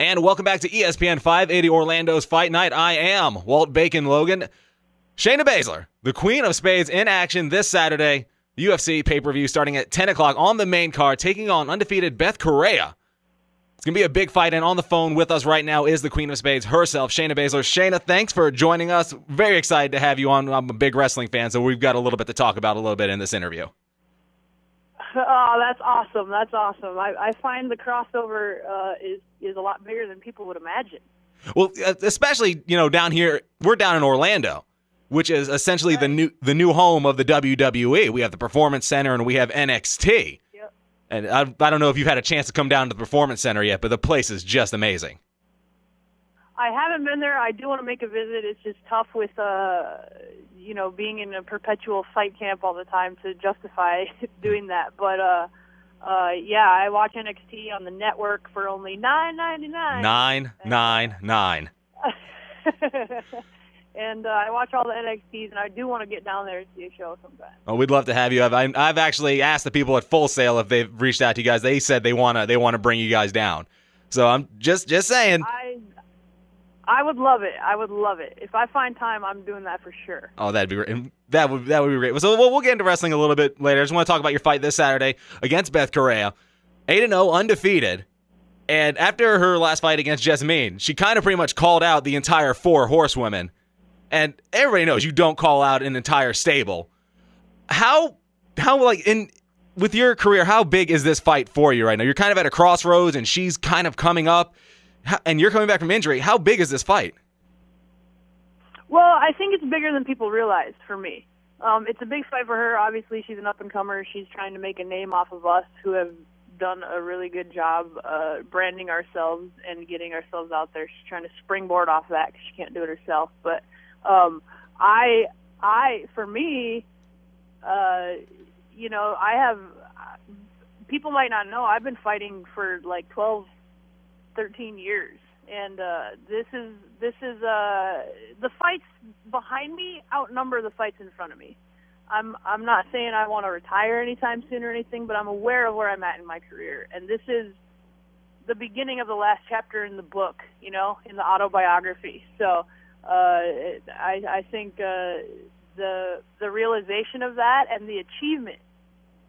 And welcome back to ESPN 580 Orlando's Fight Night. I am Walt Bacon Logan. Shayna Baszler, the Queen of Spades, in action this Saturday. UFC pay-per-view starting at 10 o'clock on the main card, taking on undefeated Beth Correia. It's going to be a big fight, and on the phone with us right now is the Queen of Spades herself, Shayna Baszler. Shayna, thanks for joining us. Very excited to have you on. I'm a big wrestling fan, so we've got a little bit to talk about a little bit in this interview. Oh, that's awesome. That's awesome. I find the crossover is a lot bigger than people would imagine. Well, especially, down here, we're down in Orlando, which is essentially right. the new home of the WWE. We have the Performance Center and we have NXT. Yep. And I don't know if you've had a chance to come down to the Performance Center yet, but the place is just amazing. I haven't been there. I do want to make a visit. It's just tough with, being in a perpetual fight camp all the time to justify doing that. But, I watch NXT on the network for only $9.99. $9.99. And I watch all the NXTs, and I do want to get down there and see a show sometime. Oh, we'd love to have you. I've actually asked the people at Full Sail if they've reached out to you guys. They said they want to bring you guys down. So I'm just saying. I would love it. I would love it. If I find time, I'm doing that for sure. Oh, that'd be great. That would be great. So we'll get into wrestling a little bit later. I just want to talk about your fight this Saturday against Beth Correia. 8-0, undefeated. And after her last fight against Jasmine, she kind of pretty much called out the entire 4 horsewomen. And everybody knows you don't call out an entire stable. With your career, how big is this fight for you right now? You're kind of at a crossroads, and she's kind of coming up. And you're coming back from injury. How big is this fight? Well, I think it's bigger than people realize for me. It's a big fight for her. Obviously, she's an up-and-comer. She's trying to make a name off of us who have done a really good job branding ourselves and getting ourselves out there. She's trying to springboard off that because she can't do it herself. But for me, I have people might not know, I've been fighting for like 13 years, and this is the fights behind me outnumber the fights in front of me. I'm not saying I want to retire anytime soon or anything, but I'm aware of where I'm at in my career, and this is the beginning of the last chapter in the book, in the autobiography. So I think the realization of that and the achievement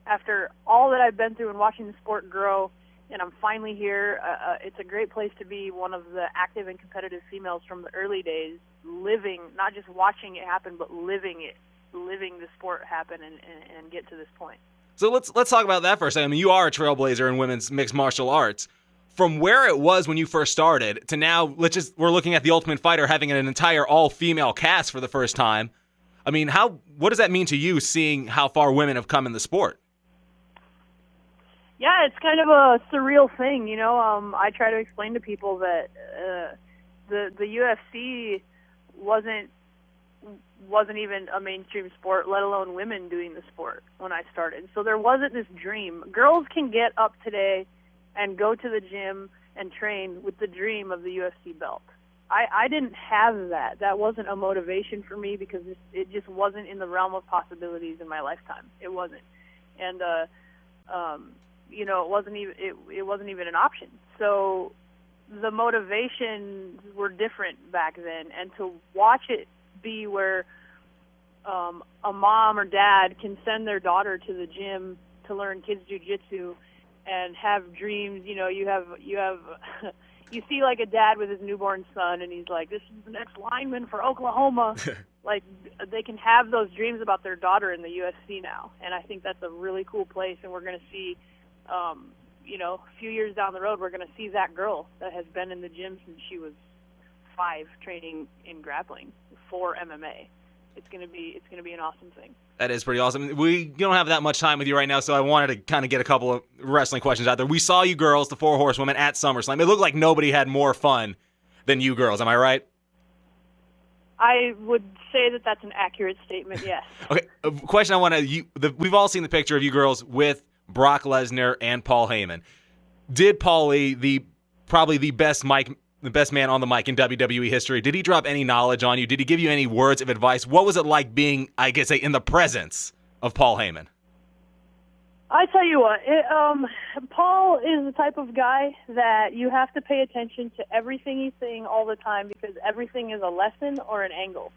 after all that I've been through and watching the sport grow, and I'm finally here. It's a great place to be one of the active and competitive females from the early days, living, not just watching it happen, but living the sport happen and get to this point. So let's talk about that for a second. I mean, you are a trailblazer in women's mixed martial arts. From where it was when you first started to now, we're looking at The Ultimate Fighter having an entire all-female cast for the first time. I mean, what does that mean to you, seeing how far women have come in the sport? Yeah, it's kind of a surreal thing, I try to explain to people that the UFC wasn't even a mainstream sport, let alone women doing the sport when I started. So there wasn't this dream. Girls can get up today and go to the gym and train with the dream of the UFC belt. I didn't have that. That wasn't a motivation for me because it just wasn't in the realm of possibilities in my lifetime. It wasn't. And it wasn't even an option. So the motivations were different back then, and to watch it be where a mom or dad can send their daughter to the gym to learn kids jiu-jitsu and have dreams. You see like a dad with his newborn son, and he's like, this is the next lineman for Oklahoma. Like, they can have those dreams about their daughter in the UFC now, and I think that's a really cool place, and we're going to see a few years down the road, we're going to see that girl that has been in the gym since she was 5 training in grappling for MMA. It's going to be an awesome thing. That is pretty awesome. We don't have that much time with you right now, so I wanted to kind of get a couple of wrestling questions out there. We saw you girls, the 4 horsewomen, at SummerSlam. It looked like nobody had more fun than you girls. Am I right? I would say that that's an accurate statement, yes. Okay, a question I want to... We've all seen the picture of you girls with Brock Lesnar and Paul Heyman. Did Paulie, probably the best man on the mic in WWE history, did he drop any knowledge on you? Did he give you any words of advice? What was it like being, I guess, in the presence of Paul Heyman? I tell you what, Paul is the type of guy that you have to pay attention to everything he's saying all the time because everything is a lesson or an angle.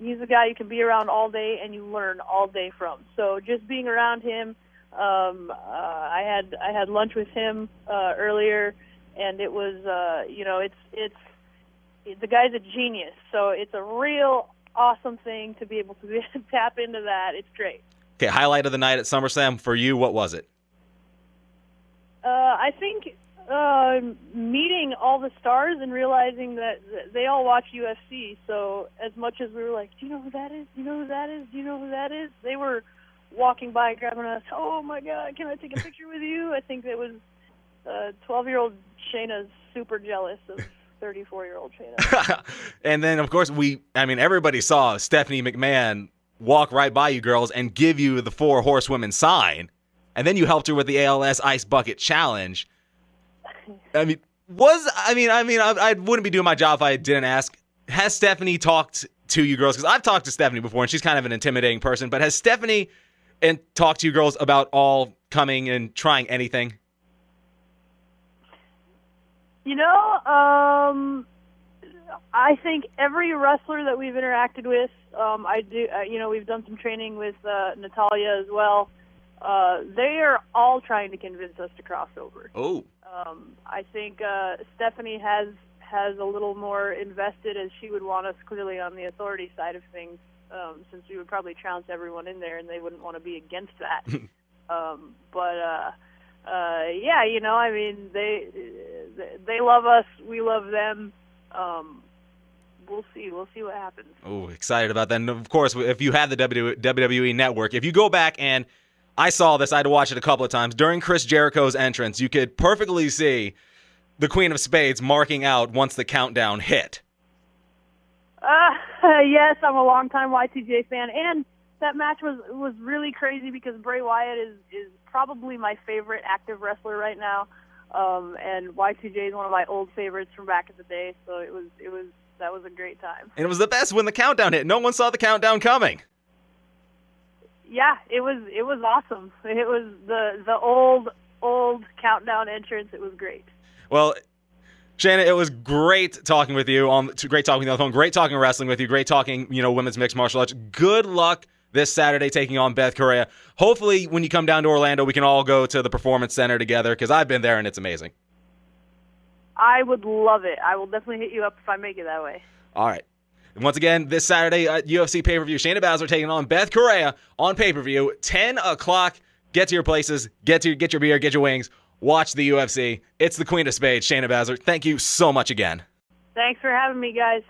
He's a guy you can be around all day and you learn all day from. So just being around him, I had lunch with him earlier, and it was it's the guy's a genius. So it's a real awesome thing to be able to tap into that. It's great. Okay, highlight of the night at SummerSlam for you, what was it? I think meeting all the stars and realizing that they all watch UFC. So as much as we were like, do you know who that is? Do you know who that is? Do you know who that is? They were walking by, grabbing us. Oh my God, can I take a picture with you? I think it was 12-year-old Shayna's super jealous of 34-year-old Shayna. And then, of course, everybody saw Stephanie McMahon walk right by you girls and give you the 4 horsewomen sign. And then you helped her with the ALS Ice Bucket Challenge. I wouldn't be doing my job if I didn't ask. Has Stephanie talked to you girls? Because I've talked to Stephanie before, and she's kind of an intimidating person. But has Stephanie talked to you girls about all coming and trying anything? I think every wrestler that we've interacted with, we've done some training with Natalia as well. They are all trying to convince us to cross over. Oh. I think Stephanie has a little more invested, as she would want us clearly on the authority side of things, since we would probably trounce everyone in there, and they wouldn't want to be against that. They love us, we love them. We'll see what happens. Oh, excited about that. And of course, if you had the WWE Network, if you go back, and I saw this, I had to watch it a couple of times, during Chris Jericho's entrance, you could perfectly see the Queen of Spades marking out once the countdown hit. Yes, I'm a longtime Y2J fan, and that match was really crazy because Bray Wyatt is probably my favorite active wrestler right now, and Y2J is one of my old favorites from back in the day. So that was a great time. And it was the best when the countdown hit. No one saw the countdown coming. Yeah, it was awesome. It was the old countdown entrance. It was great. Well, Shayna, it was great talking with you. Great talking with you on the phone. Great talking wrestling with you. Great talking, women's mixed martial arts. Good luck this Saturday taking on Beth Correia. Hopefully, when you come down to Orlando, we can all go to the Performance Center together because I've been there and it's amazing. I would love it. I will definitely hit you up if I make it that way. All right. And once again, this Saturday at UFC pay-per-view, Shayna Baszler taking on Beth Correia on pay-per-view, 10 o'clock. Get to your places. Get your beer. Get your wings. Watch the UFC. It's the Queen of Spades, Shayna Baszler. Thank you so much again. Thanks for having me, guys.